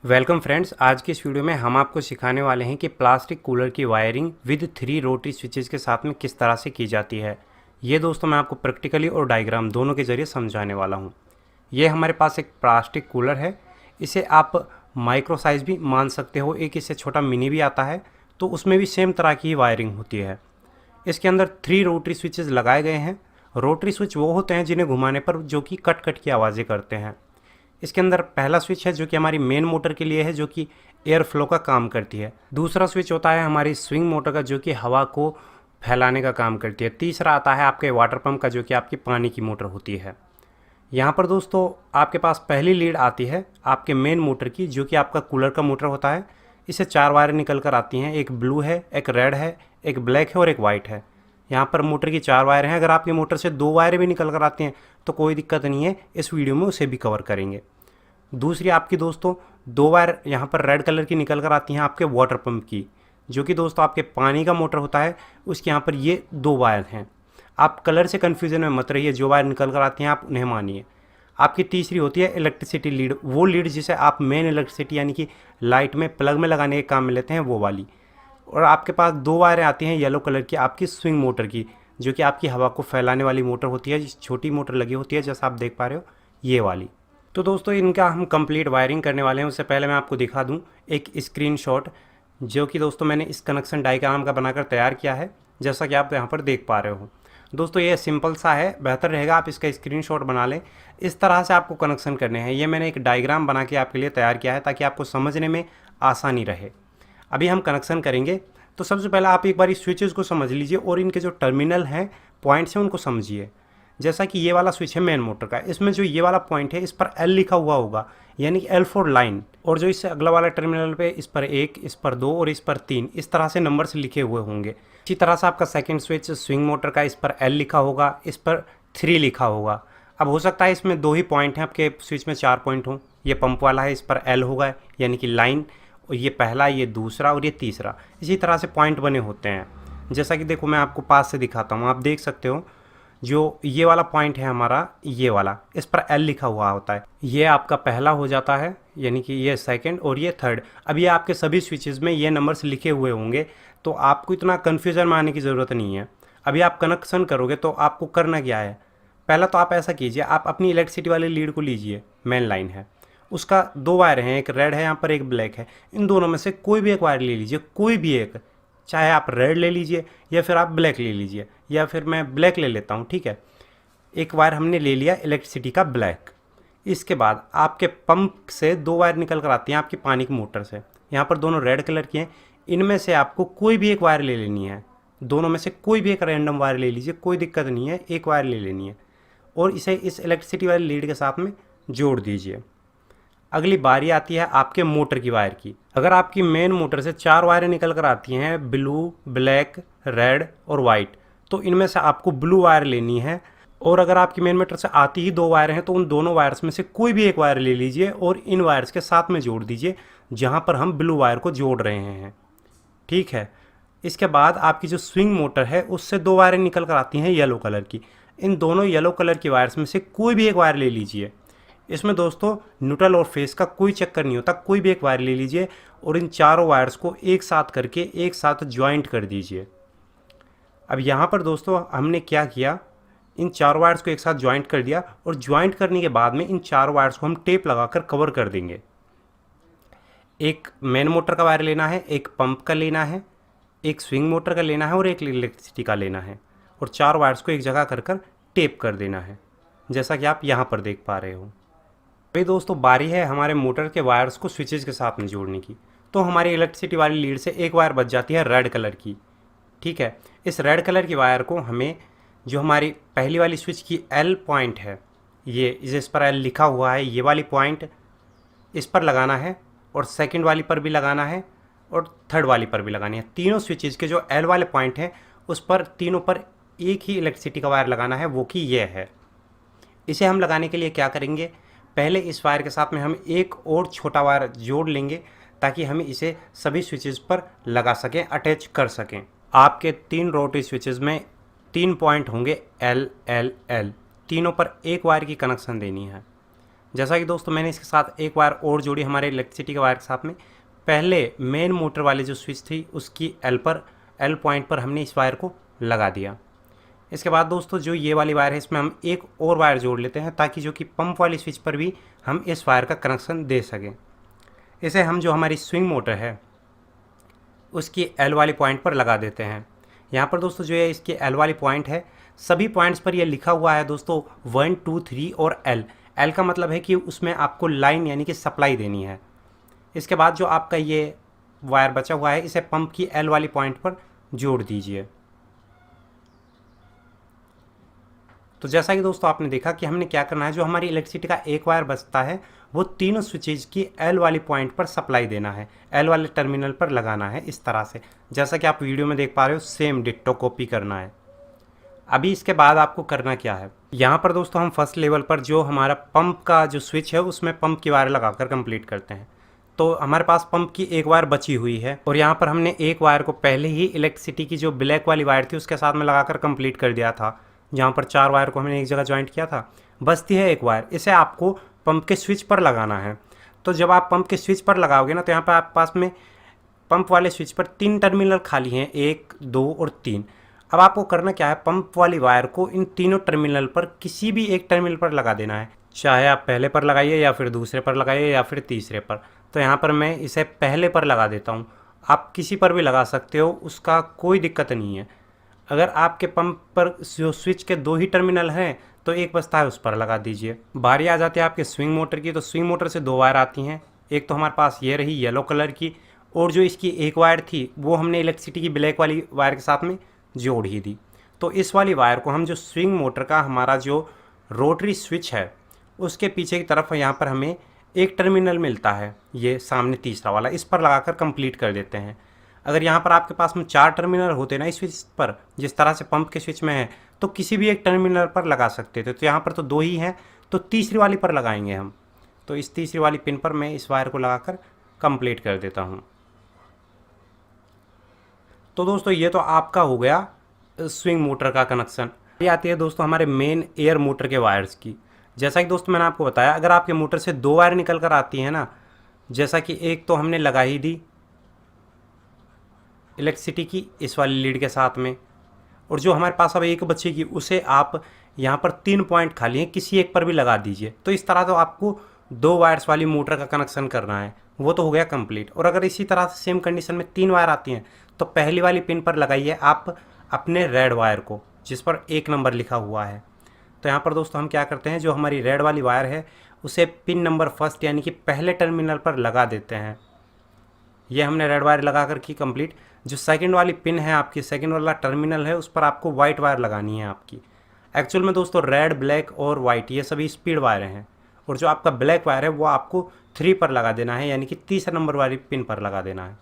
Welcome friends. आज की इस वीडियो में हम आपको सिखाने वाले हैं कि प्लास्टिक कूलर की वायरिंग विद 3 रोटरी स्विचेस के साथ में किस तरह से की जाती है। ये दोस्तों मैं आपको प्रैक्टिकली और डायग्राम दोनों के ज़रिए समझाने वाला हूँ। ये हमारे पास एक प्लास्टिक कूलर है। इसे आप माइक्रो साइज़ भी मान सकते हो। एक इससे छोटा मिनी भी आता है, तो उसमें भी सेम तरह की वायरिंग होती है। इसके अंदर 3 रोटरी स्विचेस लगाए गए हैं। रोटरी स्विच वो होते हैं जिन्हें घुमाने पर जो कि कट कट की आवाज़ें करते हैं। इसके अंदर पहला स्विच है जो कि हमारी मेन मोटर के लिए है, जो कि एयर फ्लो का काम करती है। दूसरा स्विच होता है हमारी स्विंग मोटर का, जो कि हवा को फैलाने का काम करती है। तीसरा आता है आपके वाटर पंप का, जो कि आपकी पानी की मोटर होती है। यहाँ पर दोस्तों आपके पास पहली लीड आती है आपके मेन मोटर की, जो कि आपका कूलर का मोटर होता है। इससे 4 वायर निकल कर आती हैं। एक ब्लू है, एक रेड है, एक ब्लैक है और एक वाइट है। यहाँ पर मोटर की 4 वायर हैं। अगर आपकी मोटर से 2 वायर भी निकल कर आती हैं तो कोई दिक्कत नहीं है, इस वीडियो में उसे भी कवर करेंगे। दूसरी आपकी दोस्तों 2 वायर यहाँ पर रेड कलर की निकल कर आती हैं आपके वाटर पंप की, जो कि दोस्तों आपके पानी का मोटर होता है। उसके यहाँ पर ये 2 वायर हैं। आप कलर से कन्फ्यूज़न में मत रहिए, जो वायर निकल कर आती हैं आप उन्हें मानिए। आपकी तीसरी होती है इलेक्ट्रिसिटी लीड, वो लीड जिसे आप मेन इलेक्ट्रिसिटी यानी कि लाइट में प्लग में लगाने के काम में लेते हैं, वो वाली। और आपके पास 2 वायरें आती हैं येलो कलर की आपकी स्विंग मोटर की, जो कि आपकी हवा को फैलाने वाली मोटर होती है। छोटी मोटर लगी होती है जैसा आप देख पा रहे हो, ये वाली। तो दोस्तों इनका हम कंप्लीट वायरिंग करने वाले हैं। उससे पहले मैं आपको दिखा दूं एक स्क्रीनशॉट, जो कि दोस्तों मैंने इस कनेक्शन डायग्राम का बनाकर तैयार किया है, जैसा कि आप यहाँ पर देख पा रहे हो। दोस्तों ये सिंपल सा है, बेहतर रहेगा आप इसका स्क्रीनशॉट बना लें। इस तरह से आपको कनेक्शन करने हैं। ये मैंने एक डायग्राम बना के आपके लिए तैयार किया है ताकि आपको समझने में आसानी रहे। अभी हम कनेक्शन करेंगे, तो सबसे पहले आप एक बार इस स्विचेस को समझ लीजिए और इनके जो टर्मिनल हैं, पॉइंट्स हैं, उनको समझिए। जैसा कि ये वाला स्विच है मेन मोटर का, इसमें जो ये वाला पॉइंट है इस पर एल लिखा हुआ होगा, यानी कि एल फॉर लाइन। और जो इससे अगला वाला टर्मिनल पे इस पर 1, इस पर 2 और इस पर 3, इस तरह से नंबर्स लिखे हुए होंगे। इसी तरह से आपका सेकंड स्विच स्विंग मोटर का, इस पर एल लिखा होगा, इस पर 3 लिखा होगा। अब हो सकता है इसमें 2 ही पॉइंट हैं, आपके स्विच में 4 पॉइंट हों। ये पंप वाला है, इस पर एल होगा यानी कि लाइन, और ये पहला, ये दूसरा और ये तीसरा। इसी तरह से पॉइंट बने होते हैं। जैसा कि देखो मैं आपको पास से दिखाता हूँ, आप देख सकते हो जो ये वाला पॉइंट है हमारा, ये वाला, इस पर एल लिखा हुआ होता है। ये आपका पहला हो जाता है, यानी कि ये सेकंड और ये थर्ड। अब ये आपके सभी स्विचेस में ये नंबर्स लिखे हुए होंगे, तो आपको इतना कन्फ्यूज़न में आने की ज़रूरत नहीं है। अभी आप कनेक्शन करोगे तो आपको करना क्या है, पहला तो आप ऐसा कीजिए, आप अपनी इलेक्ट्रिसिटी वाली लीड को लीजिए, मेन लाइन है, उसका 2 वायर हैं, एक रेड है यहाँ पर, एक ब्लैक है। इन दोनों में से कोई भी एक वायर ले लीजिए, कोई भी एक, चाहे आप रेड ले लीजिए या फिर आप ब्लैक ले लीजिए, या फिर मैं ब्लैक ले लेता हूँ, ठीक है। एक वायर हमने ले लिया इलेक्ट्रिसिटी का ब्लैक। इसके बाद आपके पंप से 2 वायर निकल कर आती हैं आपकी पानी की मोटर से, यहाँ पर दोनों रेड कलर की हैं। इनमें से आपको कोई भी एक वायर ले लेनी है, दोनों में से कोई भी एक रैंडम वायर ले लीजिए, कोई दिक्कत नहीं है, एक वायर ले लेनी है और इसे इस इलेक्ट्रिसिटी वाली लीड के साथ में जोड़ दीजिए। अगली बारी आती है आपके मोटर की वायर की। अगर आपकी मेन मोटर से 4 वायरें निकल कर आती हैं, ब्लू, ब्लैक, रेड और वाइट, तो इनमें से आपको ब्लू वायर लेनी है। और अगर आपकी मेन मोटर से आती ही 2 वायर हैं, तो उन दोनों वायर्स में से कोई भी एक वायर ले लीजिए और इन वायर्स के साथ में जोड़ दीजिए जहाँ पर हम ब्लू वायर को जोड़ रहे हैं, ठीक है। इसके बाद आपकी जो स्विंग मोटर है उससे 2 वायरें निकल कर आती हैं येलो कलर की। इन दोनों येलो कलर की वायर्स में से कोई भी एक वायर ले लीजिए। इसमें दोस्तों न्यूट्रल और फेस का कोई चक्कर नहीं होता, कोई भी एक वायर ले लीजिए और इन चारों वायर्स को एक साथ करके एक साथ ज्वाइंट कर दीजिए। अब यहाँ पर दोस्तों हमने क्या किया, इन 4 वायर्स को एक साथ ज्वाइंट कर दिया और ज्वाइंट करने के बाद में इन 4 वायर्स को हम टेप लगाकर कवर कर देंगे। एक मेन मोटर का वायर लेना है, एक पंप का लेना है, एक स्विंग मोटर का लेना है और एक इलेक्ट्रिसिटी का लेना है, और 4 वायर्स को एक जगह कर कर टेप कर देना है, जैसा कि आप यहाँ पर देख पा रहे हो। भाई दोस्तों बारी है हमारे मोटर के वायर्स को स्विचेस के साथ में जोड़ने की। तो हमारी इलेक्ट्रिसिटी वाली लीड से एक वायर बच जाती है रेड कलर की, ठीक है। इस रेड कलर की वायर को हमें, जो हमारी पहली वाली स्विच की एल पॉइंट है, ये इस पर एल लिखा हुआ है, ये वाली पॉइंट इस पर लगाना है और सेकंड वाली पर भी लगाना है और थर्ड वाली पर भी लगानी है। तीनों स्विचेस के जो एल वाले पॉइंट हैं उस पर तीनों पर एक ही इलेक्ट्रिसिटी का वायर लगाना है, वो कि ये है। इसे हम लगाने के लिए क्या करेंगे, पहले इस वायर के साथ में हम एक और छोटा वायर जोड़ लेंगे ताकि हम इसे सभी स्विचेस पर लगा सकें, अटैच कर सकें। आपके 3 रोटरी स्विचेस में 3 पॉइंट होंगे एल एल एल, तीनों पर एक वायर की कनेक्शन देनी है। जैसा कि दोस्तों मैंने इसके साथ एक वायर और जोड़ी हमारे इलेक्ट्रिसिटी के वायर के साथ में। पहले मेन मोटर वाली जो स्विच थी उसकी एल पॉइंट पर हमने इस वायर को लगा दिया। इसके बाद दोस्तों जो ये वाली वायर है इसमें हम एक और वायर जोड़ लेते हैं ताकि जो कि पंप वाली स्विच पर भी हम इस वायर का कनेक्शन दे सकें। इसे हम जो हमारी स्विंग मोटर है उसकी एल वाली पॉइंट पर लगा देते हैं। यहाँ पर दोस्तों जो है इसकी एल वाली पॉइंट है, सभी पॉइंट्स पर यह लिखा हुआ है दोस्तों 1 2 3 और एल। एल का मतलब है कि उसमें आपको लाइन यानी कि सप्लाई देनी है। इसके बाद जो आपका ये वायर बचा हुआ है इसे पंप की एल वाली पॉइंट पर जोड़ दीजिए। तो जैसा कि दोस्तों आपने देखा कि हमने क्या करना है, जो हमारी इलेक्ट्रिसिटी का एक वायर बचता है वो तीनों स्विचेज की एल वाली पॉइंट पर सप्लाई देना है, एल वाले टर्मिनल पर लगाना है इस तरह से, जैसा कि आप वीडियो में देख पा रहे हो। सेम डिट्टो कॉपी करना है। अभी इसके बाद आपको करना क्या है, यहाँ पर दोस्तों हम फर्स्ट लेवल पर जो हमारा पंप का जो स्विच है उसमें पंप की वायर लगाकर कंप्लीट करते हैं। तो हमारे पास पंप की एक वायर बची हुई है और यहाँ पर हमने एक वायर को पहले ही इलेक्ट्रिसिटी की जो ब्लैक वाली वायर थी उसके साथ में लगाकर कंप्लीट कर दिया था। जहाँ पर 4 वायर को हमने एक जगह ज्वाइंट किया था, बचती है एक वायर, इसे आपको पंप के स्विच पर लगाना है। तो जब आप पंप के स्विच पर लगाओगे ना तो यहाँ पर आपके पास में पंप वाले स्विच पर 3 टर्मिनल खाली हैं, 1 2 और 3। अब आपको करना क्या है, पंप वाली वायर को इन तीनों टर्मिनल पर किसी भी एक टर्मिनल पर लगा देना है। चाहे आप पहले पर लगाइए या फिर दूसरे पर लगाइए या फिर तीसरे पर। तो यहाँ पर मैं इसे पहले पर लगा देता हूँ। आप किसी पर भी लगा सकते हो, उसका कोई दिक्कत नहीं है। अगर आपके पंप पर जो स्विच के 2 ही टर्मिनल हैं तो एक बचता है उस पर लगा दीजिए। बारी आ जाती है आपके स्विंग मोटर की। तो स्विंग मोटर से 2 वायर आती हैं, एक तो हमारे पास ये रही येलो कलर की, और जो इसकी एक वायर थी वो हमने इलेक्ट्रिसिटी की ब्लैक वाली वायर के साथ में जोड़ ही दी। तो इस वाली वायर को हम जो स्विंग मोटर का हमारा जो रोटरी स्विच है उसके पीछे की तरफ यहाँ पर हमें एक टर्मिनल मिलता है, ये सामने तीसरा वाला, इस पर लगाकर कंप्लीट कर देते हैं। अगर यहाँ पर आपके पास में 4 टर्मिनल होते ना इस स्विच पर, जिस तरह से पंप के स्विच में है, तो किसी भी एक टर्मिनल पर लगा सकते थे। तो यहाँ पर तो 2 ही हैं, तो तीसरी वाली पर लगाएंगे हम। तो इस तीसरी वाली पिन पर मैं इस वायर को लगाकर कंप्लीट कर देता हूँ। तो दोस्तों ये तो आपका हो गया स्विंग मोटर का कनेक्शन। ये आती है दोस्तों हमारे मेन एयर मोटर के वायर्स की। जैसा कि दोस्तों मैंने आपको बताया, अगर आपके मोटर से 2 वायर निकल कर आती है ना, जैसा कि एक तो हमने लगा ही दी इलेक्ट्रिसिटी की इस वाली लीड के साथ में, और जो हमारे पास अब एक बचेगी उसे आप यहाँ पर 3 पॉइंट खाली हैं, किसी एक पर भी लगा दीजिए। तो इस तरह तो आपको 2 वायर्स वाली मोटर का कनेक्शन करना है, वो तो हो गया कंप्लीट। और अगर इसी तरह से सेम कंडीशन में 3 वायर आती हैं तो पहली वाली पिन पर लगाइए आप अपने रेड वायर को, जिस पर 1 नंबर लिखा हुआ है। तो यहाँ पर दोस्तों हम क्या करते हैं, जो हमारी रेड वाली वायर है उसे पिन नंबर फर्स्ट यानी कि पहले टर्मिनल पर लगा देते हैं। ये हमने रेड वायर लगा कर की कंप्लीट। जो सेकंड वाली पिन है आपकी, सेकंड वाला टर्मिनल है, उस पर आपको वाइट वायर लगानी है आपकी। एक्चुअल में दोस्तों रेड, ब्लैक और वाइट ये सभी स्पीड वायर हैं, और जो आपका ब्लैक वायर है वो आपको 3 पर लगा देना है, यानी कि तीसरा नंबर वाली पिन पर लगा देना है।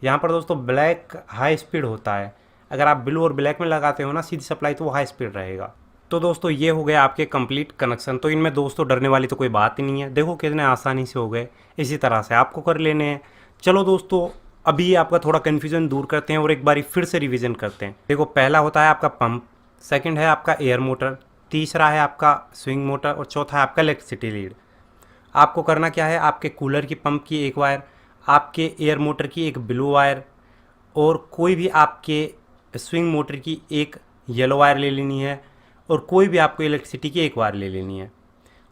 यहाँ पर दोस्तों ब्लैक हाई स्पीड होता है, अगर आप ब्लू और ब्लैक में लगाते हो ना सीधी सप्लाई तो वो हाई स्पीड रहेगा। तो दोस्तों ये हो गया आपके कंप्लीट कनेक्शन। तो इनमें दोस्तों डरने वाली तो कोई बात ही नहीं है, देखो कितने आसानी से हो गए। इसी तरह से आपको कर लेने हैं। चलो दोस्तों अभी आपका थोड़ा कन्फ्यूजन दूर करते हैं और एक बारी फिर से रिवीजन करते हैं। देखो पहला होता है आपका पंप, सेकंड है आपका एयर मोटर, तीसरा है आपका स्विंग मोटर और चौथा है आपका इलेक्ट्रिसिटी लीड। आपको करना क्या है, आपके कूलर की पंप की एक वायर, आपके एयर मोटर की एक ब्लू वायर और कोई भी आपके स्विंग मोटर की एक येलो वायर ले लेनी है, और कोई भी आपको इलेक्ट्रिसिटी की एक वायर ले लेनी है,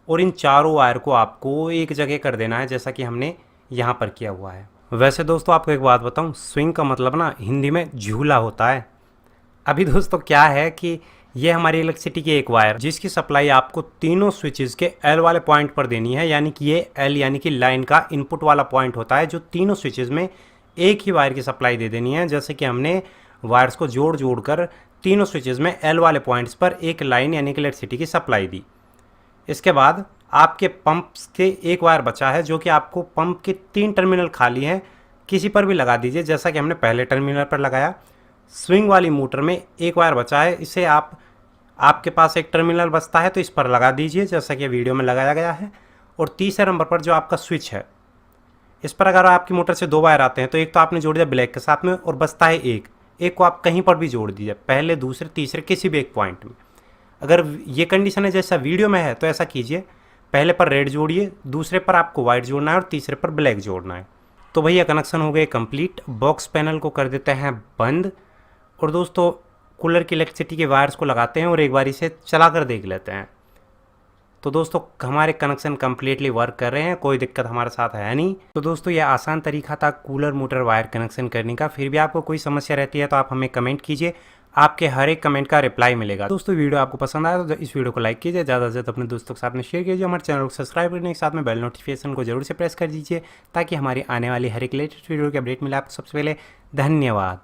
और इन चारों वायर को आपको एक जगह कर देना है जैसा कि हमने यहाँ पर किया हुआ है। वैसे दोस्तों आपको एक बात बताऊँ, स्विंग का मतलब ना हिंदी में झूला होता है। अभी दोस्तों क्या है कि ये हमारी इलेक्ट्रिसिटी की एक वायर जिसकी सप्लाई आपको तीनों स्विचेस के एल वाले पॉइंट पर देनी है, यानी कि ये एल यानी कि लाइन का इनपुट वाला पॉइंट होता है जो तीनों स्विचेस में एक ही वायर की सप्लाई दे देनी है। जैसे कि हमने वायर्स को जोड़ कर तीनों स्विचेस में एल वाले पॉइंट्स पर एक लाइन यानी कि इलेक्ट्रिसिटी की सप्लाई दी। इसके बाद आपके पंप्स के एक वायर बचा है जो कि आपको पंप के 3 टर्मिनल खाली हैं, किसी पर भी लगा दीजिए जैसा कि हमने पहले टर्मिनल पर लगाया। स्विंग वाली मोटर में एक वायर बचा है, इसे आपके पास एक टर्मिनल बचता है तो इस पर लगा दीजिए जैसा कि वीडियो में लगाया गया है। और तीसरे नंबर पर जो आपका स्विच है इस पर अगर आपकी मोटर से 2 वायर आते हैं तो एक तो आपने जोड़ दिया ब्लैक के साथ में और बचता है एक को आप कहीं पर भी जोड़ दीजिए, पहले दूसरे तीसरे किसी भी एक पॉइंट में। अगर ये कंडीशन है जैसा वीडियो में है तो ऐसा कीजिए, पहले पर रेड जोड़िए, दूसरे पर आपको वाइट जोड़ना है और तीसरे पर ब्लैक जोड़ना है। तो भैया कनेक्शन हो गए कंप्लीट। बॉक्स पैनल को कर देते हैं बंद और दोस्तों कूलर की इलेक्ट्रिसिटी के वायर्स को लगाते हैं और एक बार इसे चला कर देख लेते हैं। तो दोस्तों हमारे कनेक्शन कम्प्लीटली वर्क कर रहे हैं, कोई दिक्कत हमारे साथ है नहीं। तो दोस्तों यह आसान तरीका था कूलर मोटर वायर कनेक्शन करने का। फिर भी आपको कोई समस्या रहती है तो आप हमें कमेंट कीजिए, आपके हर एक कमेंट का रिप्लाई मिलेगा। दोस्तों वीडियो आपको पसंद आया तो इस वीडियो को लाइक कीजिए, ज़्यादा से ज़्यादा अपने दोस्तों के साथ में शेयर कीजिए, हमारे चैनल को सब्सक्राइब करने के साथ में बेल नोटिफिकेशन को जरूर से प्रेस कर दीजिए ताकि हमारी आने वाली हर एक लेटेस्ट वीडियो की अपडेट मिले आपको सबसे पहले। धन्यवाद।